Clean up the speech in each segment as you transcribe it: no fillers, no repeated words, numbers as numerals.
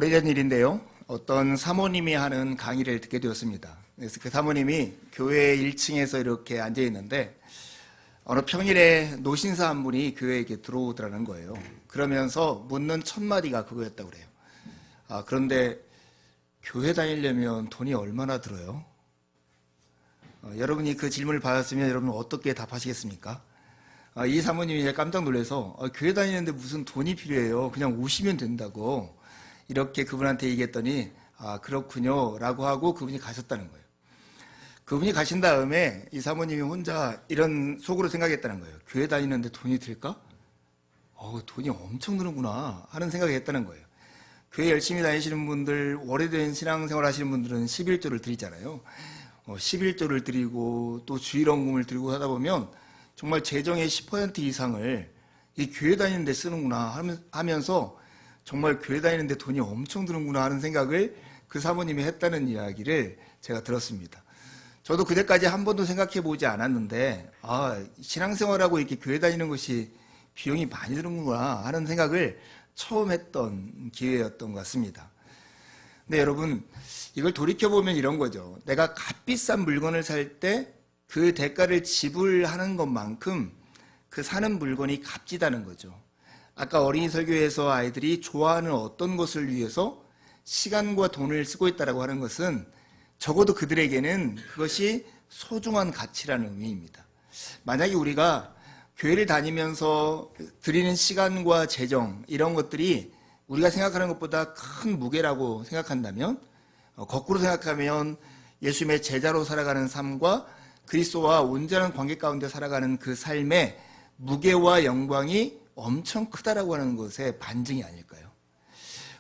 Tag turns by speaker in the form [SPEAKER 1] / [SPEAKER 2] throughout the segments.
[SPEAKER 1] 오래전 일인데요. 어떤 사모님이 하는 강의를 듣게 되었습니다. 그래서 그 사모님이 교회 1층에서 이렇게 앉아 있는데 어느 평일에 노신사 한 분이 교회에 들어오더라는 거예요. 그러면서 묻는 첫 마디가 그거였다고 그래요. 그런데 교회 다니려면 돈이 얼마나 들어요? 여러분이 그 질문을 받았으면 여러분은 어떻게 답하시겠습니까? 이 사모님이 깜짝 놀라서 교회 다니는데 무슨 돈이 필요해요? 그냥 오시면 된다고 이렇게 그분한테 얘기했더니 그렇군요 라고 하고 그분이 가셨다는 거예요. 그분이 가신 다음에 이 사모님이 혼자 이런 속으로 생각했다는 거예요. 교회 다니는데 돈이 들까? 돈이 엄청 드는구나 하는 생각을 했다는 거예요. 교회 열심히 다니시는 분들, 오래된 신앙생활 하시는 분들은 11조를 드리잖아요. 11조를 드리고 또 주일원금을 드리고 하다 보면 정말 재정의 10% 이상을 이 교회 다니는 데 쓰는구나 하면서 정말 교회 다니는 데 돈이 엄청 드는구나 하는 생각을 그 사모님이 했다는 이야기를 제가 들었습니다. 저도 그때까지 한 번도 생각해 보지 않았는데 신앙생활하고 이렇게 교회 다니는 것이 비용이 많이 드는구나 하는 생각을 처음 했던 기회였던 것 같습니다. 근데 여러분, 이걸 돌이켜보면 이런 거죠. 내가 값비싼 물건을 살 때 그 대가를 지불하는 것만큼 그 사는 물건이 값지다는 거죠. 아까 어린이 설교에서 아이들이 좋아하는 어떤 것을 위해서 시간과 돈을 쓰고 있다고 하는 것은 적어도 그들에게는 그것이 소중한 가치라는 의미입니다. 만약에 우리가 교회를 다니면서 드리는 시간과 재정 이런 것들이 우리가 생각하는 것보다 큰 무게라고 생각한다면, 거꾸로 생각하면 예수님의 제자로 살아가는 삶과 그리스도와 온전한 관계 가운데 살아가는 그 삶의 무게와 영광이 엄청 크다라고 하는 것의 반증이 아닐까요?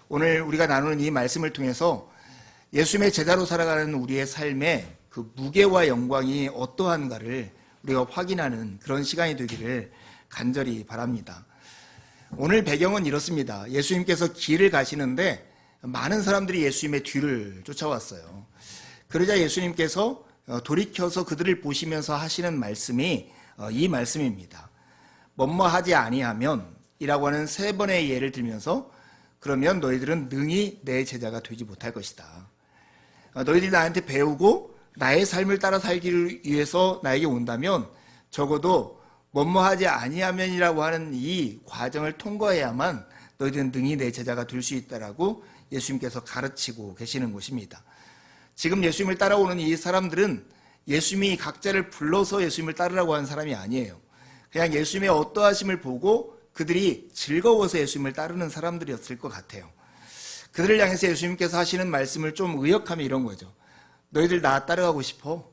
[SPEAKER 1] 오늘 우리가 나누는 이 말씀을 통해서 예수님의 제자로 살아가는 우리의 삶의 그 무게와 영광이 어떠한가를 우리가 확인하는 그런 시간이 되기를 간절히 바랍니다. 오늘 배경은 이렇습니다. 예수님께서 길을 가시는데 많은 사람들이 예수님의 뒤를 쫓아왔어요. 그러자 예수님께서 돌이켜서 그들을 보시면서 하시는 말씀이 이 말씀입니다. 뭐뭐 하지 아니하면 이라고 하는 3번의 예를 들면서 그러면 너희들은 능히 내 제자가 되지 못할 것이다. 너희들이 나한테 배우고 나의 삶을 따라 살기를 위해서 나에게 온다면 적어도 뭐뭐 하지 아니하면이라고 하는 이 과정을 통과해야만 너희들은 능히 내 제자가 될 수 있다라고 예수님께서 가르치고 계시는 것입니다. 지금 예수님을 따라오는 이 사람들은 예수님이 각자를 불러서 예수님을 따르라고 하는 사람이 아니에요. 그냥 예수님의 어떠하심을 보고 그들이 즐거워서 예수님을 따르는 사람들이었을 것 같아요. 그들을 향해서 예수님께서 하시는 말씀을 좀 의역하면 이런 거죠. 너희들 나 따라가고 싶어?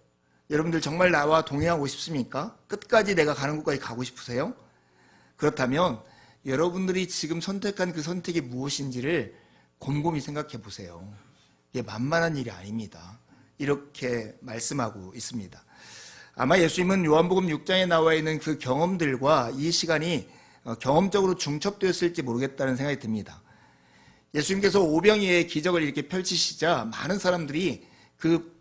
[SPEAKER 1] 여러분들 정말 나와 동행하고 싶습니까? 끝까지 내가 가는 곳까지 가고 싶으세요? 그렇다면 여러분들이 지금 선택한 그 선택이 무엇인지를 곰곰이 생각해 보세요. 이게 만만한 일이 아닙니다. 이렇게 말씀하고 있습니다. 아마 예수님은 요한복음 6장에 나와 있는 그 경험들과 이 시간이 경험적으로 중첩되었을지 모르겠다는 생각이 듭니다. 예수님께서 오병이의 기적을 이렇게 펼치시자 많은 사람들이 그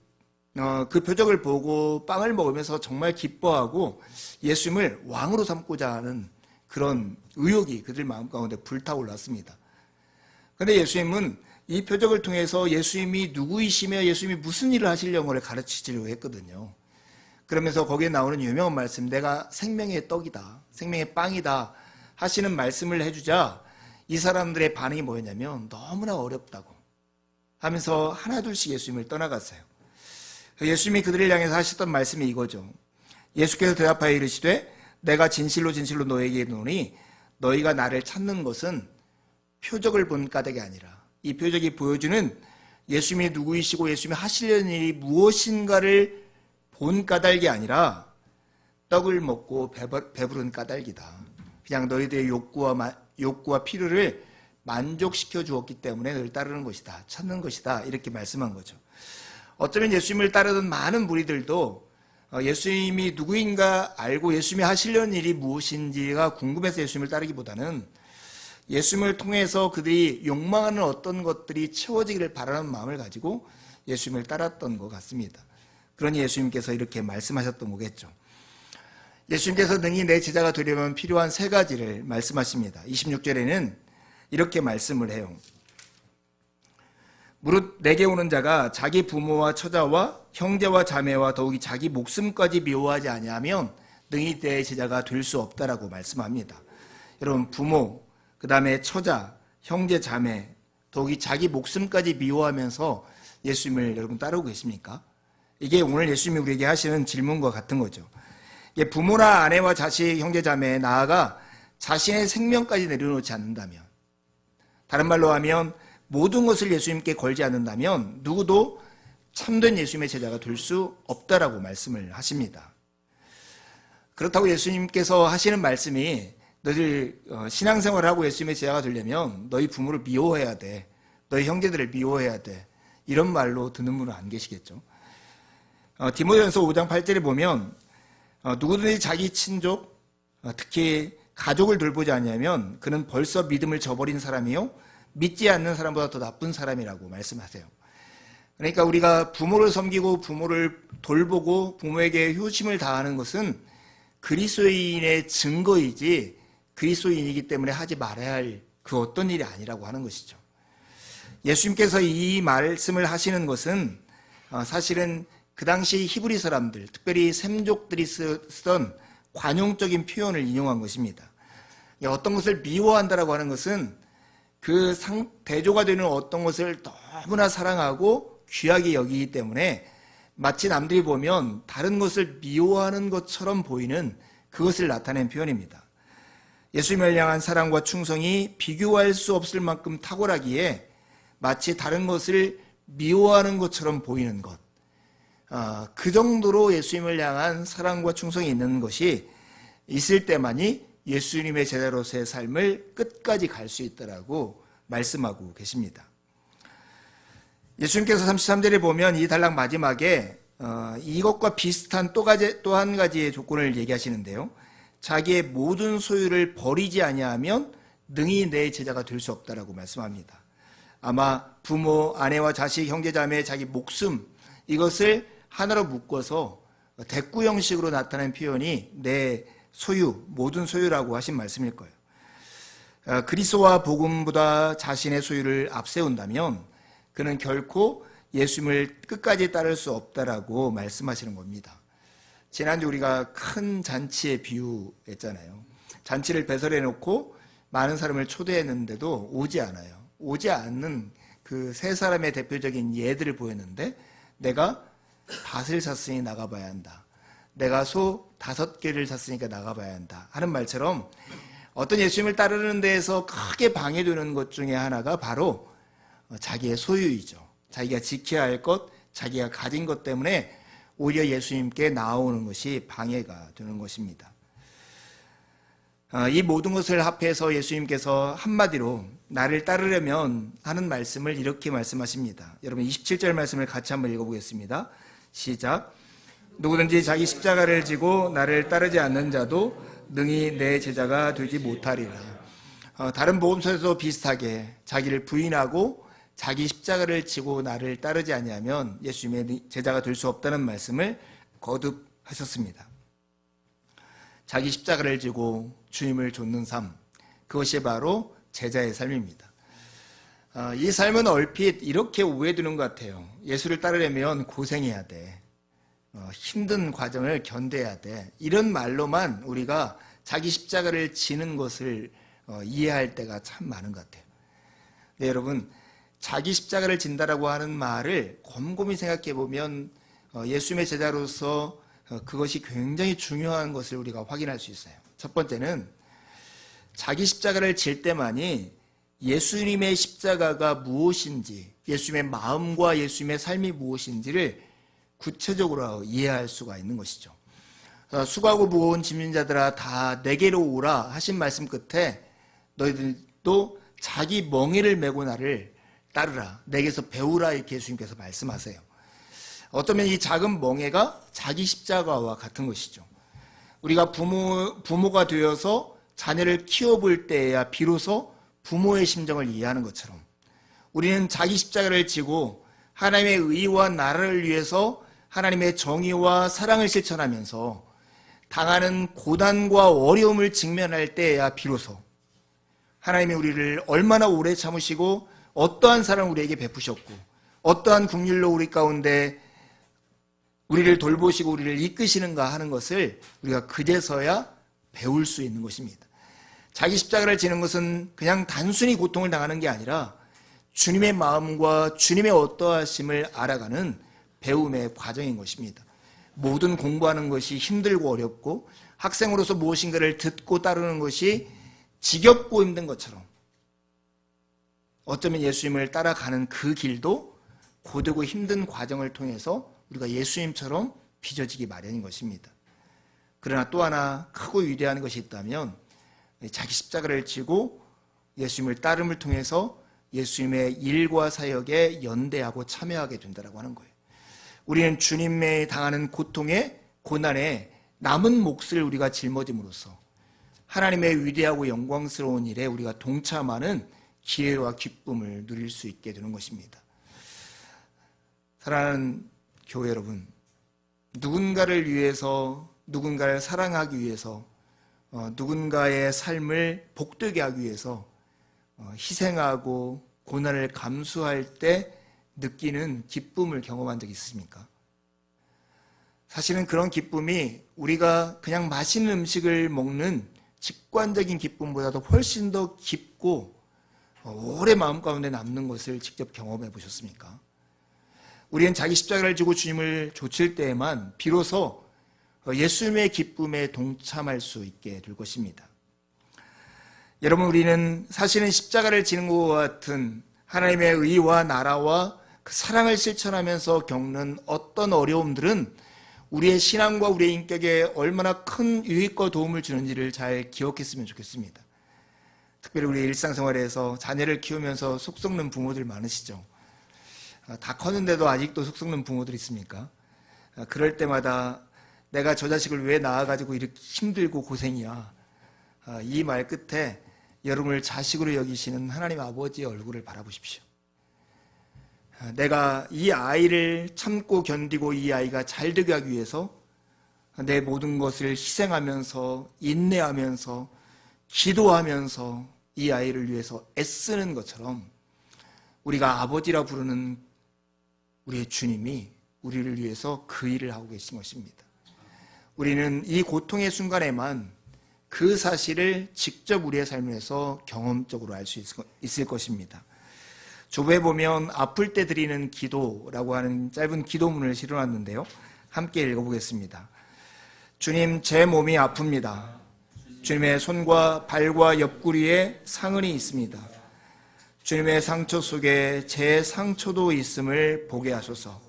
[SPEAKER 1] 표적을 보고 빵을 먹으면서 정말 기뻐하고 예수님을 왕으로 삼고자 하는 그런 의욕이 그들 마음 가운데 불타올랐습니다. 그런데 예수님은 이 표적을 통해서 예수님이 누구이시며 예수님이 무슨 일을 하시려고 가르치려고 했거든요. 그러면서 거기에 나오는 유명한 말씀, 내가 생명의 떡이다, 생명의 빵이다 하시는 말씀을 해주자 이 사람들의 반응이 뭐였냐면 너무나 어렵다고 하면서 하나둘씩 예수님을 떠나갔어요. 예수님이 그들을 향해서 하셨던 말씀이 이거죠. 예수께서 대답하여 이르시되 내가 진실로 진실로 너에게 이르노니 너희가 나를 찾는 것은 표적을 본 까닭이 아니라 이 표적이 보여주는 예수님이 누구이시고 예수님이 하시려는 일이 무엇인가를 본 까닭이 아니라 떡을 먹고 배부른 까닭이다. 그냥 너희들의 욕구와 필요를 만족시켜 주었기 때문에 너를 따르는 것이다. 찾는 것이다. 이렇게 말씀한 거죠. 어쩌면 예수님을 따르던 많은 무리들도 예수님이 누구인가 알고 예수님이 하시려는 일이 무엇인지가 궁금해서 예수님을 따르기보다는 예수님을 통해서 그들이 욕망하는 어떤 것들이 채워지기를 바라는 마음을 가지고 예수님을 따랐던 것 같습니다. 그러니 예수님께서 이렇게 말씀하셨던 거겠죠. 예수님께서 능히 내 제자가 되려면 필요한 3가지를 말씀하십니다. 26절에는 이렇게 말씀을 해요. 무릇 내게 오는 자가 자기 부모와 처자와 형제와 자매와 더욱이 자기 목숨까지 미워하지 아니하면 능히 내 제자가 될 수 없다라고 말씀합니다. 여러분, 부모, 그 다음에 처자, 형제, 자매, 더욱이 자기 목숨까지 미워하면서 예수님을 여러분 따르고 계십니까? 이게 오늘 예수님이 우리에게 하시는 질문과 같은 거죠. 이게 부모나 아내와 자식, 형제, 자매, 나아가 자신의 생명까지 내려놓지 않는다면, 다른 말로 하면 모든 것을 예수님께 걸지 않는다면 누구도 참된 예수님의 제자가 될 수 없다라고 말씀을 하십니다. 그렇다고 예수님께서 하시는 말씀이 너희들 신앙생활을 하고 예수님의 제자가 되려면 너희 부모를 미워해야 돼, 너희 형제들을 미워해야 돼, 이런 말로 듣는 분은 안 계시겠죠. 디모데전서 5장 8절에 보면 누구든지 자기 친족, 특히 가족을 돌보지 않으면 그는 벌써 믿음을 저버린 사람이요 믿지 않는 사람보다 더 나쁜 사람이라고 말씀하세요. 그러니까 우리가 부모를 섬기고 부모를 돌보고 부모에게 효심을 다하는 것은 그리스도인의 증거이지 그리스도인이기 때문에 하지 말아야 할 그 어떤 일이 아니라고 하는 것이죠. 예수님께서 이 말씀을 하시는 것은 사실은 그 당시 히브리 사람들, 특별히 셈족들이 쓰던 관용적인 표현을 인용한 것입니다. 어떤 것을 미워한다라고 하는 것은 그 대조가 되는 어떤 것을 너무나 사랑하고 귀하게 여기기 때문에 마치 남들이 보면 다른 것을 미워하는 것처럼 보이는 그것을 나타낸 표현입니다. 예수님을 향한 사랑과 충성이 비교할 수 없을 만큼 탁월하기에 마치 다른 것을 미워하는 것처럼 보이는 것, 그 정도로 예수님을 향한 사랑과 충성이 있는 것이 있을 때만이 예수님의 제자로서의 삶을 끝까지 갈 수 있다라고 말씀하고 계십니다. 예수님께서 33절에 보면 이 단락 마지막에 이것과 비슷한 또 한 가지의 조건을 얘기하시는데요. 자기의 모든 소유를 버리지 아니하면 능히 내 제자가 될 수 없다라고 말씀합니다. 아마 부모, 아내와 자식, 형제, 자매, 자기 목숨, 이것을 하나로 묶어서 대꾸 형식으로 나타낸 표현이 내 소유, 모든 소유라고 하신 말씀일 거예요. 그리스도와 복음보다 자신의 소유를 앞세운다면 그는 결코 예수님을 끝까지 따를 수 없다라고 말씀하시는 겁니다. 지난주 우리가 큰 잔치의 비유했잖아요. 잔치를 배설해 놓고 많은 사람을 초대했는데도 오지 않아요. 오지 않는 그 세 사람의 대표적인 예들을 보였는데, 내가 밭을 샀으니 나가봐야 한다, 내가 소 5개를 샀으니까 나가봐야 한다 하는 말처럼 어떤 예수님을 따르는 데에서 크게 방해되는 것 중에 하나가 바로 자기의 소유이죠. 자기가 지켜야 할 것, 자기가 가진 것 때문에 오히려 예수님께 나오는 것이 방해가 되는 것입니다. 이 모든 것을 합해서 예수님께서 한마디로 나를 따르려면 하는 말씀을 이렇게 말씀하십니다. 여러분 27절 말씀을 같이 한번 읽어보겠습니다. 시작. 누구든지 자기 십자가를 지고 나를 따르지 않는 자도 능히 내 제자가 되지 못하리라. 다른 복음서에도 비슷하게 자기를 부인하고 자기 십자가를 지고 나를 따르지 아니하면 예수님의 제자가 될 수 없다는 말씀을 거듭하셨습니다. 자기 십자가를 지고 주님을 좇는 삶, 그것이 바로 제자의 삶입니다. 이 삶은 얼핏 이렇게 오해되는 것 같아요. 예수를 따르려면 고생해야 돼, 힘든 과정을 견뎌야 돼, 이런 말로만 우리가 자기 십자가를 지는 것을 이해할 때가 참 많은 것 같아요. 네, 여러분, 자기 십자가를 진다라고 하는 말을 곰곰이 생각해 보면 예수님의 제자로서 그것이 굉장히 중요한 것을 우리가 확인할 수 있어요. 첫 번째는 자기 십자가를 질 때만이 예수님의 십자가가 무엇인지, 예수님의 마음과 예수님의 삶이 무엇인지를 구체적으로 이해할 수가 있는 것이죠. 수고하고 무거운 짐진 자들아 다 내게로 오라 하신 말씀 끝에 너희들도 자기 멍에를 메고 나를 따르라, 내게서 배우라, 이렇게 예수님께서 말씀하세요. 어쩌면 이 작은 멍에가 자기 십자가와 같은 것이죠. 우리가 부모가 되어서 자녀를 키워볼 때에야 비로소 부모의 심정을 이해하는 것처럼 우리는 자기 십자가를 지고 하나님의 의와 나라를 위해서 하나님의 정의와 사랑을 실천하면서 당하는 고난과 어려움을 직면할 때에야 비로소 하나님이 우리를 얼마나 오래 참으시고 어떠한 사랑을 우리에게 베푸셨고 어떠한 국률로 우리 가운데 우리를 돌보시고 우리를 이끄시는가 하는 것을 우리가 그제서야 배울 수 있는 것입니다. 자기 십자가를 지는 것은 그냥 단순히 고통을 당하는 게 아니라 주님의 마음과 주님의 어떠하심을 알아가는 배움의 과정인 것입니다. 모든 공부하는 것이 힘들고 어렵고 학생으로서 무엇인가를 듣고 따르는 것이 지겹고 힘든 것처럼 어쩌면 예수님을 따라가는 그 길도 고되고 힘든 과정을 통해서 우리가 예수님처럼 빚어지기 마련인 것입니다. 그러나 또 하나 크고 위대한 것이 있다면 자기 십자가를 지고 예수님을 따름을 통해서 예수님의 일과 사역에 연대하고 참여하게 된다고 하는 거예요. 우리는 주님의 당하는 고통에 고난에 남은 몫을 우리가 짊어짐으로써 하나님의 위대하고 영광스러운 일에 우리가 동참하는 기회와 기쁨을 누릴 수 있게 되는 것입니다. 사랑하는 교회 여러분, 누군가를 위해서, 누군가를 사랑하기 위해서, 누군가의 삶을 복되게 하기 위해서 희생하고 고난을 감수할 때 느끼는 기쁨을 경험한 적이 있으십니까? 사실은 그런 기쁨이 우리가 그냥 맛있는 음식을 먹는 직관적인 기쁨보다도 훨씬 더 깊고 오래 마음 가운데 남는 것을 직접 경험해 보셨습니까? 우리는 자기 십자가를 지고 주님을 좇을 때에만 비로소 예수님의 기쁨에 동참할 수 있게 될 것입니다. 여러분, 우리는 사실은 십자가를 지는 것과 같은 하나님의 의와 나라와 그 사랑을 실천하면서 겪는 어떤 어려움들은 우리의 신앙과 우리의 인격에 얼마나 큰 유익과 도움을 주는지를 잘 기억했으면 좋겠습니다. 특별히 우리 일상생활에서 자녀를 키우면서 속 썩는 부모들 많으시죠? 다 컸는데도 아직도 속 썩는 부모들 있습니까? 그럴 때마다 내가 저 자식을 왜 낳아가지고 이렇게 힘들고 고생이야, 이 말 끝에 여러분을 자식으로 여기시는 하나님 아버지의 얼굴을 바라보십시오. 내가 이 아이를 참고 견디고 이 아이가 잘 되게 하기 위해서 내 모든 것을 희생하면서 인내하면서 기도하면서 이 아이를 위해서 애쓰는 것처럼 우리가 아버지라 부르는 우리의 주님이 우리를 위해서 그 일을 하고 계신 것입니다. 우리는 이 고통의 순간에만 그 사실을 직접 우리의 삶에서 경험적으로 알 수 있을 것입니다. 조부에 보면 아플 때 드리는 기도라고 하는 짧은 기도문을 실어놨는데요. 함께 읽어보겠습니다. 주님, 제 몸이 아픕니다. 주님의 손과 발과 옆구리에 상흔이 있습니다. 주님의 상처 속에 제 상처도 있음을 보게 하소서.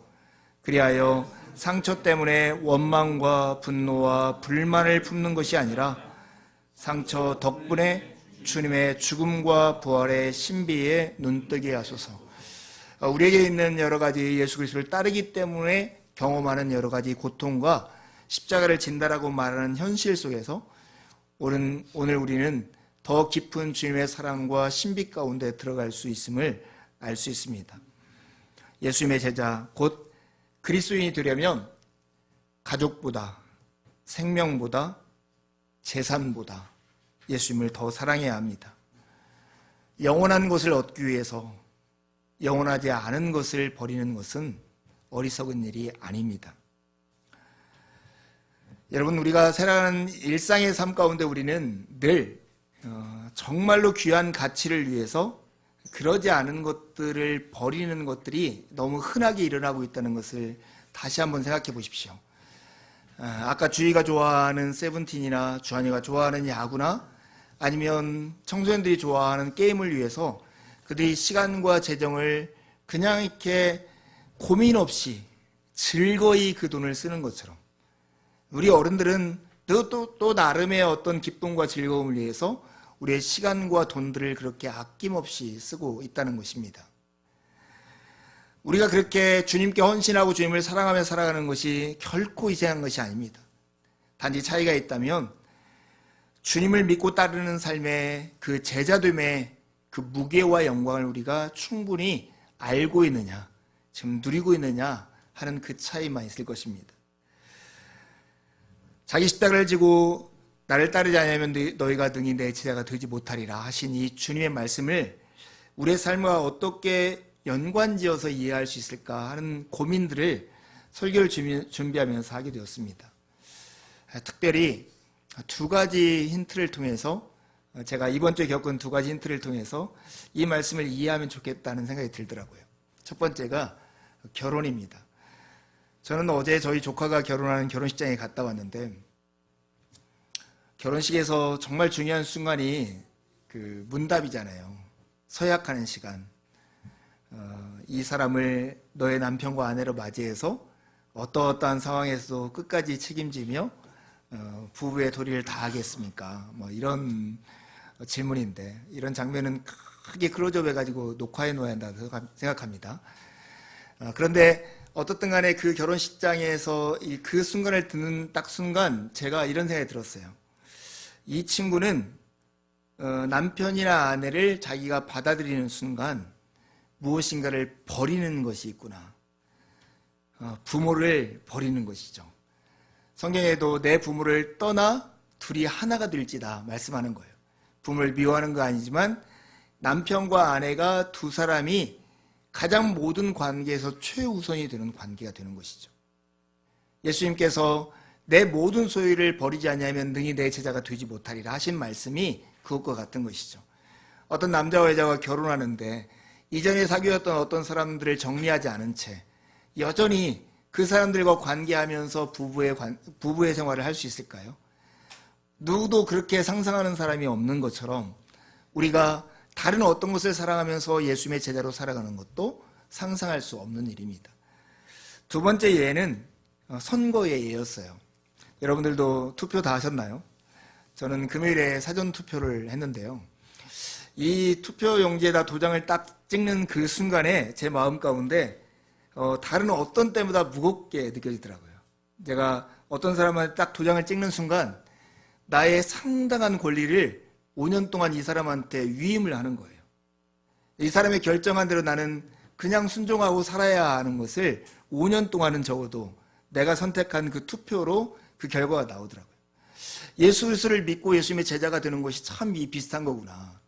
[SPEAKER 1] 그리하여 상처 때문에 원망과 분노와 불만을 품는 것이 아니라 상처 덕분에 주님의 죽음과 부활의 신비에 눈뜨게 하소서. 우리에게 있는 여러 가지 예수 그리스도를 따르기 때문에 경험하는 여러 가지 고통과 십자가를 진다라고 말하는 현실 속에서 오늘 우리는 더 깊은 주님의 사랑과 신비 가운데 들어갈 수 있음을 알 수 있습니다. 예수님의 제자, 곧 그리스도인이 되려면 가족보다, 생명보다, 재산보다 예수님을 더 사랑해야 합니다. 영원한 것을 얻기 위해서 영원하지 않은 것을 버리는 것은 어리석은 일이 아닙니다. 여러분, 우리가 살아가는 일상의 삶 가운데 우리는 늘 정말로 귀한 가치를 위해서 그러지 않은 것들을 버리는 것들이 너무 흔하게 일어나고 있다는 것을 다시 한번 생각해 보십시오. 아까 주희가 좋아하는 세븐틴이나 주한이가 좋아하는 야구나 아니면 청소년들이 좋아하는 게임을 위해서 그들이 시간과 재정을 그냥 이렇게 고민 없이 즐거이 그 돈을 쓰는 것처럼 우리 어른들은 또 나름의 어떤 기쁨과 즐거움을 위해서 우리의 시간과 돈들을 그렇게 아낌없이 쓰고 있다는 것입니다. 우리가 그렇게 주님께 헌신하고 주님을 사랑하며 살아가는 것이 결코 이상한 것이 아닙니다. 단지 차이가 있다면 주님을 믿고 따르는 삶의 그 제자됨의 그 무게와 영광을 우리가 충분히 알고 있느냐, 지금 누리고 있느냐 하는 그 차이만 있을 것입니다. 자기 십자가를 지고 나를 따르지 않으면 너희가 능히 내 제자가 되지 못하리라 하신 이 주님의 말씀을 우리의 삶과 어떻게 연관지어서 이해할 수 있을까 하는 고민들을 설교를 준비하면서 하게 되었습니다. 특별히 두 가지 힌트를 통해서, 제가 이번 주에 겪은 두 가지 힌트를 통해서 이 말씀을 이해하면 좋겠다는 생각이 들더라고요. 첫 번째가 결혼입니다. 저는 어제 저희 조카가 결혼하는 결혼식장에 갔다 왔는데, 결혼식에서 정말 중요한 순간이 그 문답이잖아요. 서약하는 시간. 이 사람을 너의 남편과 아내로 맞이해서 어떠한 상황에서도 끝까지 책임지며 부부의 도리를 다하겠습니까? 뭐 이런 질문인데, 이런 장면은 크게 클로즈업 해가지고 녹화해 놓아야 한다고 생각합니다. 그런데 어떻든 간에 그 결혼식장에서 그 순간을 듣는 딱 순간 제가 이런 생각이 들었어요. 이 친구는 남편이나 아내를 자기가 받아들이는 순간 무엇인가를 버리는 것이 있구나. 부모를 버리는 것이죠. 성경에도 내 부모를 떠나 둘이 하나가 될지다 말씀하는 거예요. 부모를 미워하는 거 아니지만 남편과 아내가 두 사람이 가장 모든 관계에서 최우선이 되는 관계가 되는 것이죠. 예수님께서 내 모든 소유를 버리지 않으면 능히 내 제자가 되지 못하리라 하신 말씀이 그것과 같은 것이죠. 어떤 남자와 여자가 결혼하는데 이전에 사귀었던 어떤 사람들을 정리하지 않은 채 여전히 그 사람들과 관계하면서 부부의 생활을 할 수 있을까요? 누구도 그렇게 상상하는 사람이 없는 것처럼 우리가 다른 어떤 것을 사랑하면서 예수님의 제자로 살아가는 것도 상상할 수 없는 일입니다. 두 번째 예는 선거의 예였어요. 여러분들도 투표 다 하셨나요? 저는 금요일에 사전 투표를 했는데요. 이 투표 용지에다 도장을 딱 찍는 그 순간에 제 마음 가운데 다른 어떤 때보다 무겁게 느껴지더라고요. 제가 어떤 사람한테 딱 도장을 찍는 순간 나의 상당한 권리를 5년 동안 이 사람한테 위임을 하는 거예요. 이 사람의 결정한 대로 나는 그냥 순종하고 살아야 하는 것을 5년 동안은 적어도 내가 선택한 그 투표로 그 결과가 나오더라고요. 예수 그리스도를 믿고 예수님의 제자가 되는 것이 참 비슷한 거구나.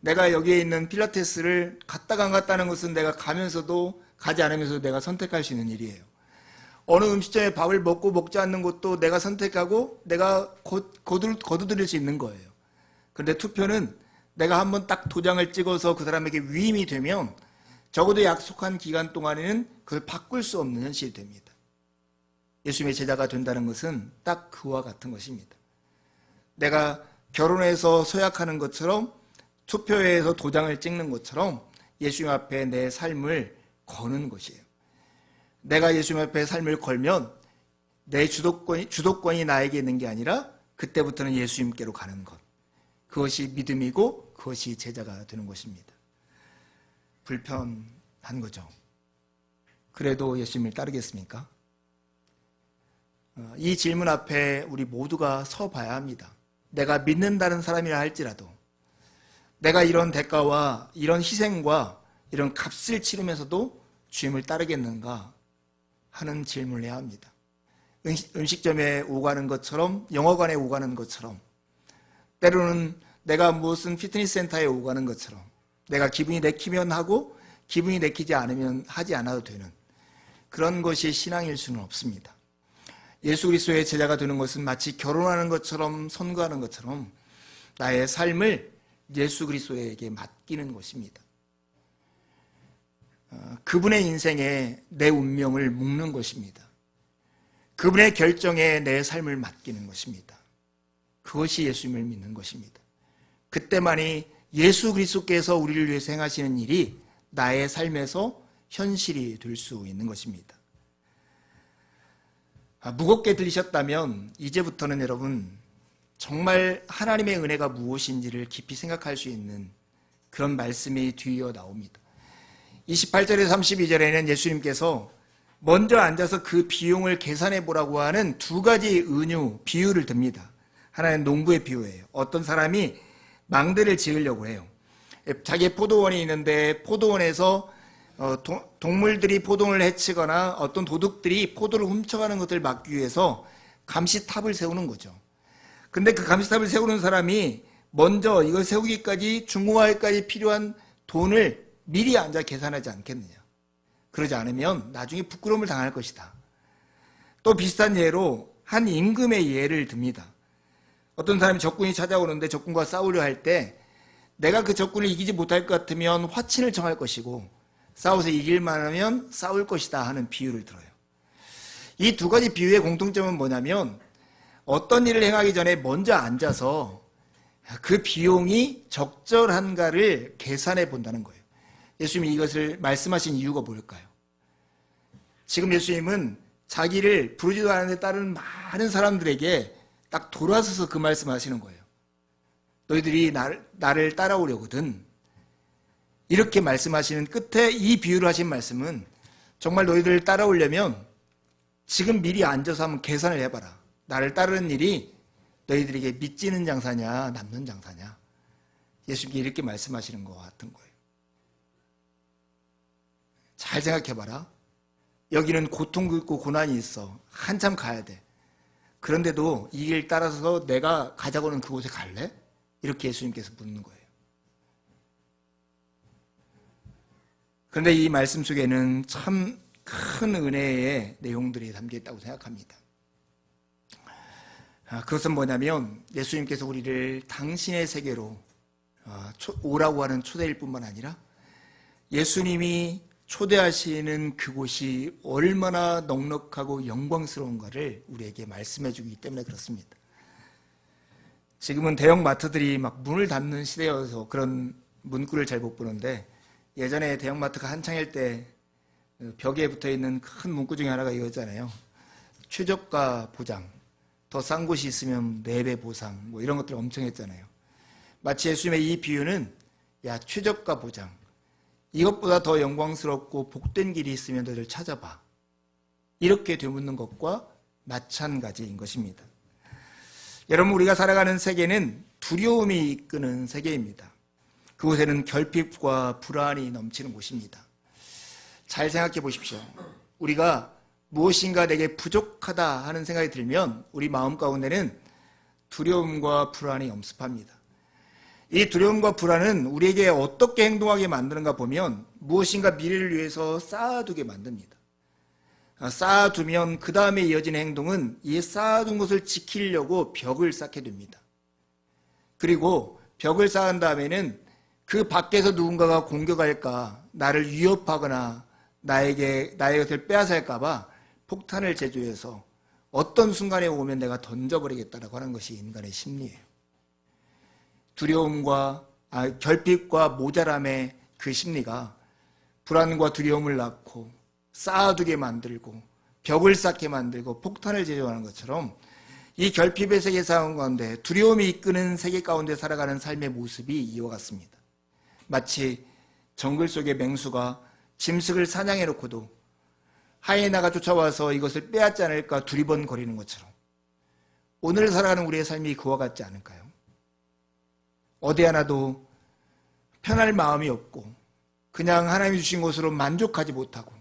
[SPEAKER 1] 내가 여기에 있는 필라테스를 갔다가 안 갔다는 것은 내가 가면서도 가지 않으면서도 내가 선택할 수 있는 일이에요. 어느 음식점에 밥을 먹고 먹지 않는 것도 내가 선택하고 내가 거두드릴 수 있는 거예요. 그런데 투표는 내가 한번 딱 도장을 찍어서 그 사람에게 위임이 되면 적어도 약속한 기간 동안에는 그걸 바꿀 수 없는 현실이 됩니다. 예수님의 제자가 된다는 것은 딱 그와 같은 것입니다. 내가 결혼해서 서약하는 것처럼 투표에서 도장을 찍는 것처럼 예수님 앞에 내 삶을 거는 것이에요. 내가 예수님 앞에 삶을 걸면 내 주도권이 나에게 있는 게 아니라 그때부터는 예수님께로 가는 것. 그것이 믿음이고 그것이 제자가 되는 것입니다. 불편한 거죠. 그래도 예수님을 따르겠습니까? 이 질문 앞에 우리 모두가 서봐야 합니다. 내가 믿는다는 사람이라 할지라도 내가 이런 대가와 이런 희생과 이런 값을 치르면서도 주님을 따르겠는가 하는 질문을 해야 합니다. 음식점에 오가는 것처럼 영화관에 오가는 것처럼 때로는 내가 무슨 피트니스 센터에 오가는 것처럼 내가 기분이 내키면 하고 기분이 내키지 않으면 하지 않아도 되는 그런 것이 신앙일 수는 없습니다. 예수 그리스도의 제자가 되는 것은 마치 결혼하는 것처럼 선거하는 것처럼 나의 삶을 예수 그리스도에게 맡기는 것입니다. 그분의 인생에 내 운명을 묻는 것입니다. 그분의 결정에 내 삶을 맡기는 것입니다. 그것이 예수님을 믿는 것입니다. 그때만이 예수 그리스도께서 우리를 위해서 행하시는 일이 나의 삶에서 현실이 될 수 있는 것입니다. 무겁게 들리셨다면 이제부터는 여러분 정말 하나님의 은혜가 무엇인지를 깊이 생각할 수 있는 그런 말씀이 뒤이어 나옵니다. 28절에서 32절에는 예수님께서 먼저 앉아서 그 비용을 계산해 보라고 하는 두 가지 은유, 비유를 듭니다. 하나는 농부의 비유예요. 어떤 사람이 망대를 지으려고 해요. 자기의 포도원이 있는데 포도원에서 동물들이 포도를 해치거나 어떤 도둑들이 포도를 훔쳐가는 것을 막기 위해서 감시탑을 세우는 거죠. 근데 그 감시탑을 세우는 사람이 먼저 이걸 세우기까지 중공하기까지 필요한 돈을 미리 앉아 계산하지 않겠느냐. 그러지 않으면 나중에 부끄러움을 당할 것이다. 또 비슷한 예로 한 임금의 예를 듭니다. 어떤 사람이 적군이 찾아오는데 적군과 싸우려 할 때 내가 그 적군을 이기지 못할 것 같으면 화친을 청할 것이고 싸워서 이길 만하면 싸울 것이다 하는 비유를 들어요. 이 두 가지 비유의 공통점은 뭐냐면 어떤 일을 행하기 전에 먼저 앉아서 그 비용이 적절한가를 계산해 본다는 거예요. 예수님이 이것을 말씀하신 이유가 뭘까요? 지금 예수님은 자기를 부르지도 않았는데 따르는 많은 사람들에게 딱 돌아서서 그 말씀하시는 거예요. 너희들이 나를 따라오려거든. 이렇게 말씀하시는 끝에 이 비유를 하신 말씀은 정말 너희들을 따라오려면 지금 미리 앉아서 한번 계산을 해봐라. 나를 따르는 일이 너희들에게 미치는 장사냐 남는 장사냐. 예수님이 이렇게 말씀하시는 것 같은 거예요. 잘 생각해봐라. 여기는 고통도 있고 고난이 있어. 한참 가야 돼. 그런데도 이 길 따라서 내가 가자고 하는 그곳에 갈래? 이렇게 예수님께서 묻는 거예요. 그런데 이 말씀 속에는 참 큰 은혜의 내용들이 담겨 있다고 생각합니다. 그것은 뭐냐면 예수님께서 우리를 당신의 세계로 오라고 하는 초대일 뿐만 아니라 예수님이 초대하시는 그곳이 얼마나 넉넉하고 영광스러운가를 우리에게 말씀해 주기 때문에 그렇습니다. 지금은 대형 마트들이 막 문을 닫는 시대여서 그런 문구를 잘 못 보는데 예전에 대형 마트가 한창일 때 벽에 붙어있는 큰 문구 중에 하나가 이거잖아요. 최저가 보장, 더 싼 곳이 있으면 4배 보상, 뭐 이런 것들 엄청 했잖아요. 마치 예수님의 이 비유는 야 최저가 보장, 이것보다 더 영광스럽고 복된 길이 있으면 너희들 찾아봐. 이렇게 되묻는 것과 마찬가지인 것입니다. 여러분, 우리가 살아가는 세계는 두려움이 이끄는 세계입니다. 그곳에는 결핍과 불안이 넘치는 곳입니다. 잘 생각해 보십시오. 우리가 무엇인가 내게 부족하다 하는 생각이 들면 우리 마음 가운데는 두려움과 불안이 엄습합니다. 이 두려움과 불안은 우리에게 어떻게 행동하게 만드는가 보면 무엇인가 미래를 위해서 쌓아두게 만듭니다. 쌓아두면 그 다음에 이어지는 행동은 이 쌓아둔 것을 지키려고 벽을 쌓게 됩니다. 그리고 벽을 쌓은 다음에는 그 밖에서 누군가가 공격할까, 나를 위협하거나 나의 것을 빼앗을까 봐 폭탄을 제조해서 어떤 순간에 오면 내가 던져버리겠다라고 하는 것이 인간의 심리예요. 결핍과 모자람의 그 심리가 불안과 두려움을 낳고 쌓아두게 만들고 벽을 쌓게 만들고 폭탄을 제조하는 것처럼 이 결핍의 세계 상황 가운데 두려움이 이끄는 세계 가운데 살아가는 삶의 모습이 이와 같습니다. 마치 정글 속의 맹수가 짐승을 사냥해 놓고도 하이에나가 쫓아와서 이것을 빼앗지 않을까 두리번거리는 것처럼 오늘 살아가는 우리의 삶이 그와 같지 않을까요? 어디 하나도 편할 마음이 없고 그냥 하나님이 주신 것으로 만족하지 못하고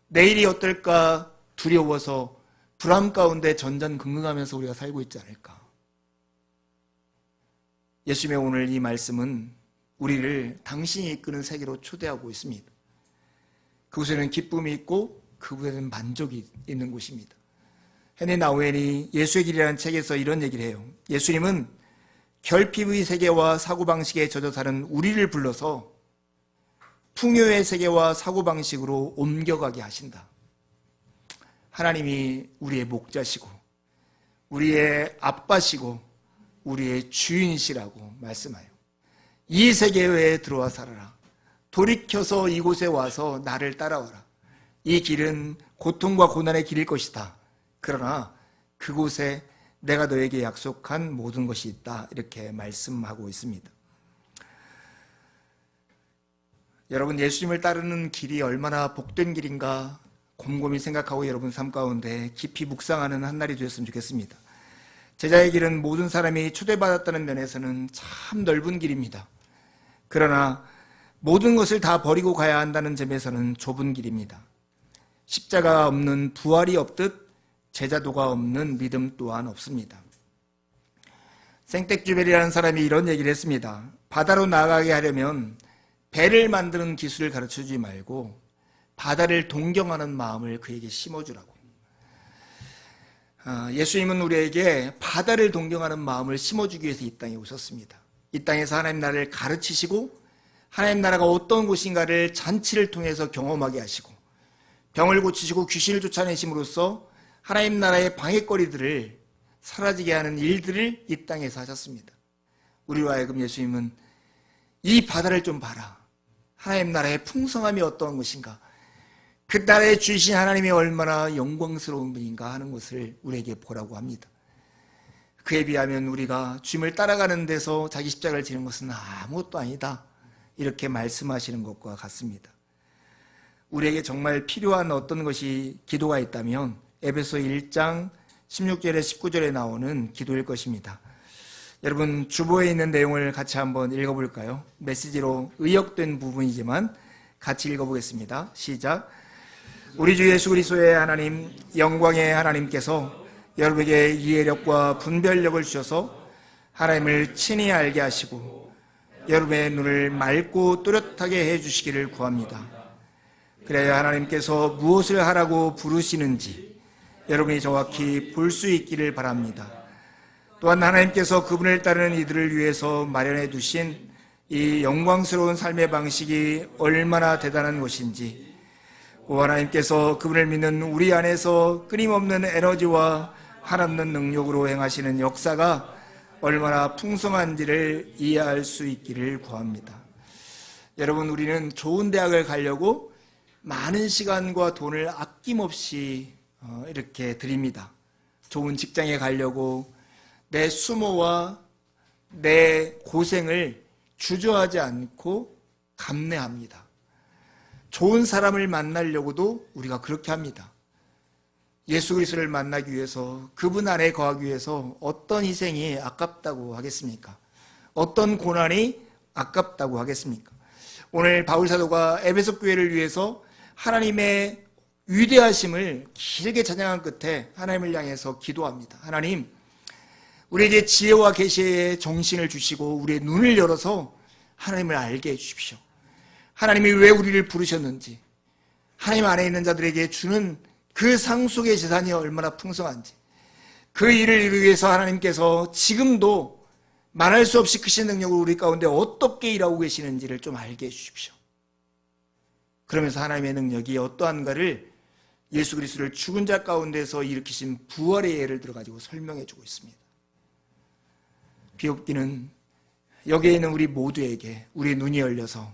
[SPEAKER 1] 내일이 어떨까 두려워서 불안 가운데 전전긍긍하면서 우리가 살고 있지 않을까. 예수님의 오늘 이 말씀은 우리를 당신이 이끄는 세계로 초대하고 있습니다. 그곳에는 기쁨이 있고 그곳에는 만족이 있는 곳입니다. 헨리 나우엔이 예수의 길이라는 책에서 이런 얘기를 해요. 예수님은 결핍의 세계와 사고방식에 젖어 사는 우리를 불러서 풍요의 세계와 사고방식으로 옮겨가게 하신다. 하나님이 우리의 목자시고 우리의 아빠시고 우리의 주인이시라고 말씀하여 이 세계에 들어와 살아라. 돌이켜서 이곳에 와서 나를 따라와라. 이 길은 고통과 고난의 길일 것이다. 그러나 그곳에 내가 너에게 약속한 모든 것이 있다. 이렇게 말씀하고 있습니다. 여러분, 예수님을 따르는 길이 얼마나 복된 길인가 곰곰이 생각하고 여러분 삶 가운데 깊이 묵상하는 한 날이 되었으면 좋겠습니다. 제자의 길은 모든 사람이 초대받았다는 면에서는 참 넓은 길입니다. 그러나 모든 것을 다 버리고 가야 한다는 점에서는 좁은 길입니다. 십자가가 없는 부활이 없듯 제자도가 없는 믿음 또한 없습니다. 생텍쥐벨이라는 사람이 이런 얘기를 했습니다. 바다로 나아가게 하려면 배를 만드는 기술을 가르쳐주지 말고 바다를 동경하는 마음을 그에게 심어주라고. 예수님은 우리에게 바다를 동경하는 마음을 심어주기 위해서 이 땅에 오셨습니다. 이 땅에서 하나님 나라를 가르치시고 하나님 나라가 어떤 곳인가를 잔치를 통해서 경험하게 하시고 병을 고치시고 귀신을 쫓아내심으로써 하나님 나라의 방해거리들을 사라지게 하는 일들을 이 땅에서 하셨습니다. 우리로 하여금 예수님은 이 바다를 좀 봐라. 하나님 나라의 풍성함이 어떠한 것인가, 그 나라의 주이신 하나님이 얼마나 영광스러운 분인가 하는 것을 우리에게 보라고 합니다. 그에 비하면 우리가 주님을 따라가는 데서 자기 십자가를 지는 것은 아무것도 아니다, 이렇게 말씀하시는 것과 같습니다. 우리에게 정말 필요한 어떤 것이 기도가 있다면 에베소 1장 16절에 19절에 나오는 기도일 것입니다. 여러분, 주보에 있는 내용을 같이 한번 읽어볼까요? 메시지로 의역된 부분이지만 같이 읽어보겠습니다. 시작. 우리 주 예수 그리스도의 하나님, 영광의 하나님께서 여러분에게 이해력과 분별력을 주셔서 하나님을 친히 알게 하시고 여러분의 눈을 맑고 또렷하게 해주시기를 구합니다. 그래야 하나님께서 무엇을 하라고 부르시는지 여러분이 정확히 볼 수 있기를 바랍니다. 또한 하나님께서 그분을 따르는 이들을 위해서 마련해 두신 이 영광스러운 삶의 방식이 얼마나 대단한 것인지, 오 하나님께서 그분을 믿는 우리 안에서 끊임없는 에너지와 한없는 능력으로 행하시는 역사가 얼마나 풍성한지를 이해할 수 있기를 구합니다. 여러분, 우리는 좋은 대학을 가려고 많은 시간과 돈을 아낌없이 이렇게 드립니다. 좋은 직장에 가려고 내 수모와 내 고생을 주저하지 않고 감내합니다. 좋은 사람을 만나려고도 우리가 그렇게 합니다. 예수 그리스도를 만나기 위해서, 그분 안에 거하기 위해서 어떤 희생이 아깝다고 하겠습니까? 어떤 고난이 아깝다고 하겠습니까? 오늘 바울 사도가 에베소 교회를 위해서 하나님의 위대하심을 길게 찬양한 끝에 하나님을 향해서 기도합니다. 하나님, 우리에게 지혜와 계시의 정신을 주시고 우리의 눈을 열어서 하나님을 알게 해주십시오. 하나님이 왜 우리를 부르셨는지, 하나님 안에 있는 자들에게 주는 그 상속의 재산이 얼마나 풍성한지, 그 일을 이루기 위해서 하나님께서 지금도 말할 수 없이 크신 능력으로 우리 가운데 어떻게 일하고 계시는지를 좀 알게 해주십시오. 그러면서 하나님의 능력이 어떠한가를 예수 그리스도를 죽은 자 가운데서 일으키신 부활의 예를 들어가지고 설명해 주고 있습니다. 비옵기는 여기에 있는 우리 모두에게 우리의 눈이 열려서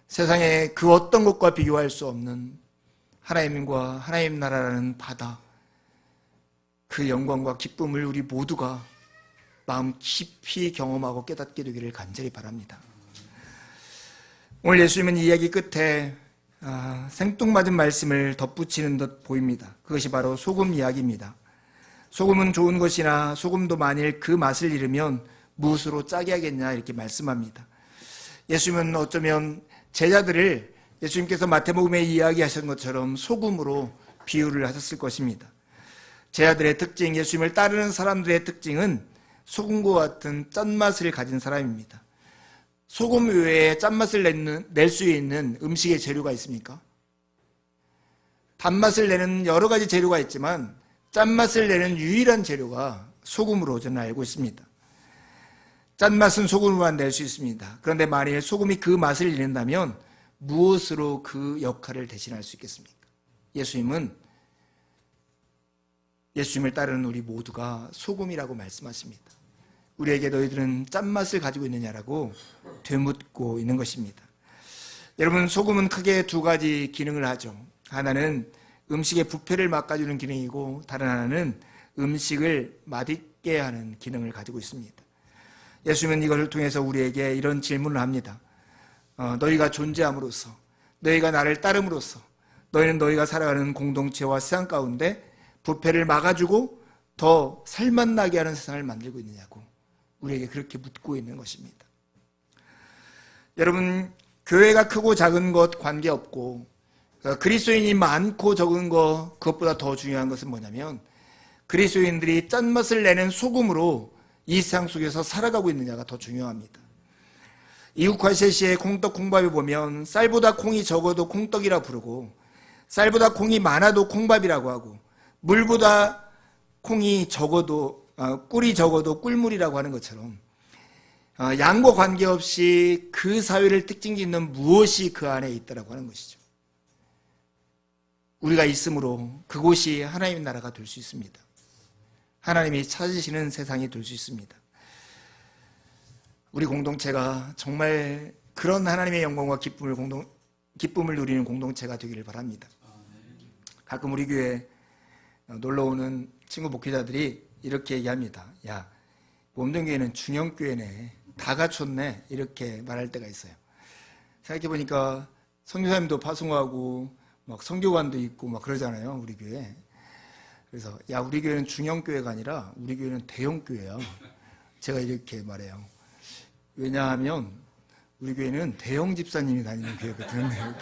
[SPEAKER 1] 세상에 그 어떤 것과 비교할 수 없는 하나님과 하나님 나라라는 바다, 그 영광과 기쁨을 우리 모두가 마음 깊이 경험하고 깨닫게 되기를 간절히 바랍니다. 오늘 예수님은 이야기 끝에 생뚱맞은 말씀을 덧붙이는 듯 보입니다. 그것이 바로 소금 이야기입니다. 소금은 좋은 것이나 소금도 만일 그 맛을 잃으면 무엇으로 짜게 하겠냐, 이렇게 말씀합니다. 예수님은 어쩌면 제자들을 예수님께서 마태복음에 이야기하신 것처럼 소금으로 비유를 하셨을 것입니다. 제자들의 특징, 예수님을 따르는 사람들의 특징은 소금과 같은 짠맛을 가진 사람입니다. 소금 외에 짠맛을 낼 수 있는 음식의 재료가 있습니까? 단맛을 내는 여러 가지 재료가 있지만 짠맛을 내는 유일한 재료가 소금으로 저는 알고 있습니다. 짠맛은 소금으로만 낼 수 있습니다. 그런데 만일 소금이 그 맛을 잃는다면 무엇으로 그 역할을 대신할 수 있겠습니까? 예수님을 따르는 우리 모두가 소금이라고 말씀하십니다. 우리에게 너희들은 짠맛을 가지고 있느냐라고 되묻고 있는 것입니다. 여러분, 소금은 크게 두 가지 기능을 하죠. 하나는 음식의 부패를 막아주는 기능이고 다른 하나는 음식을 맛있게 하는 기능을 가지고 있습니다. 예수님은 이것을 통해서 우리에게 이런 질문을 합니다. 너희가 존재함으로써, 너희가 나를 따름으로써 너희는 너희가 살아가는 공동체와 세상 가운데 부패를 막아주고 더 살맛나게 하는 세상을 만들고 있느냐고 우리에게 그렇게 묻고 있는 것입니다. 여러분, 교회가 크고 작은 것 관계없고 그리스도인이 많고 적은 것, 그것보다 더 중요한 것은 뭐냐면 그리스도인들이 짠맛을 내는 소금으로 이 세상 속에서 살아가고 있느냐가 더 중요합니다. 이국화셰시의 콩떡 콩밥에 보면 쌀보다 콩이 적어도 콩떡이라 부르고 쌀보다 콩이 많아도 콩밥이라고 하고 물보다 콩이 적어도 꿀이 적어도 꿀물이라고 하는 것처럼 양과 관계없이 그 사회를 특징짓는 무엇이 그 안에 있다라고 하는 것이죠. 우리가 있으므로 그곳이 하나님의 나라가 될 수 있습니다. 하나님이 찾으시는 세상이 될 수 있습니다. 우리 공동체가 정말 그런 하나님의 영광과 기쁨을 누리는 공동체가 되기를 바랍니다. 가끔 우리 교회 놀러오는 친구 목회자들이 이렇게 얘기합니다. 야, 몸동교회는 중형교회네, 다 갖췄네, 이렇게 말할 때가 있어요. 생각해보니까 선교사님도 파송하고 막 선교관도 있고 막 그러잖아요, 우리 교회. 그래서 야, 우리 교회는 중형교회가 아니라 우리 교회는 대형교회야. 제가 이렇게 말해요. 왜냐하면 우리 교회는 대형 집사님이 다니는 교회거든요.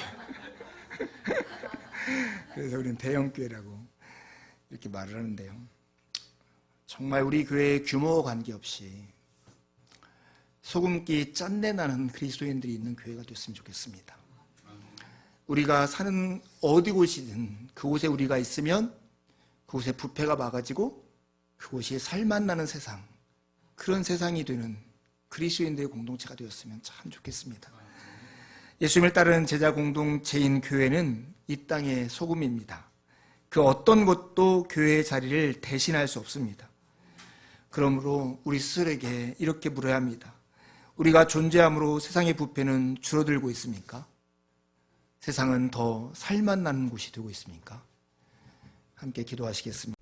[SPEAKER 1] 그래서 우리는 대형교회라고 이렇게 말을 하는데요. 정말 우리 교회의 규모와 관계없이 소금기 짠내 나는 그리스도인들이 있는 교회가 됐으면 좋겠습니다. 우리가 사는 어디 곳이든 그곳에 우리가 있으면 그곳에 부패가 막아지고 그곳이 살맛 나는 세상, 그런 세상이 되는 그리스도인들의 공동체가 되었으면 참 좋겠습니다. 예수님을 따르는 제자 공동체인 교회는 이 땅의 소금입니다. 그 어떤 것도 교회의 자리를 대신할 수 없습니다. 그러므로 우리 스스로에게 이렇게 물어야 합니다. 우리가 존재함으로 세상의 부패는 줄어들고 있습니까? 세상은 더 살맛 나는 곳이 되고 있습니까? 함께 기도하시겠습니다.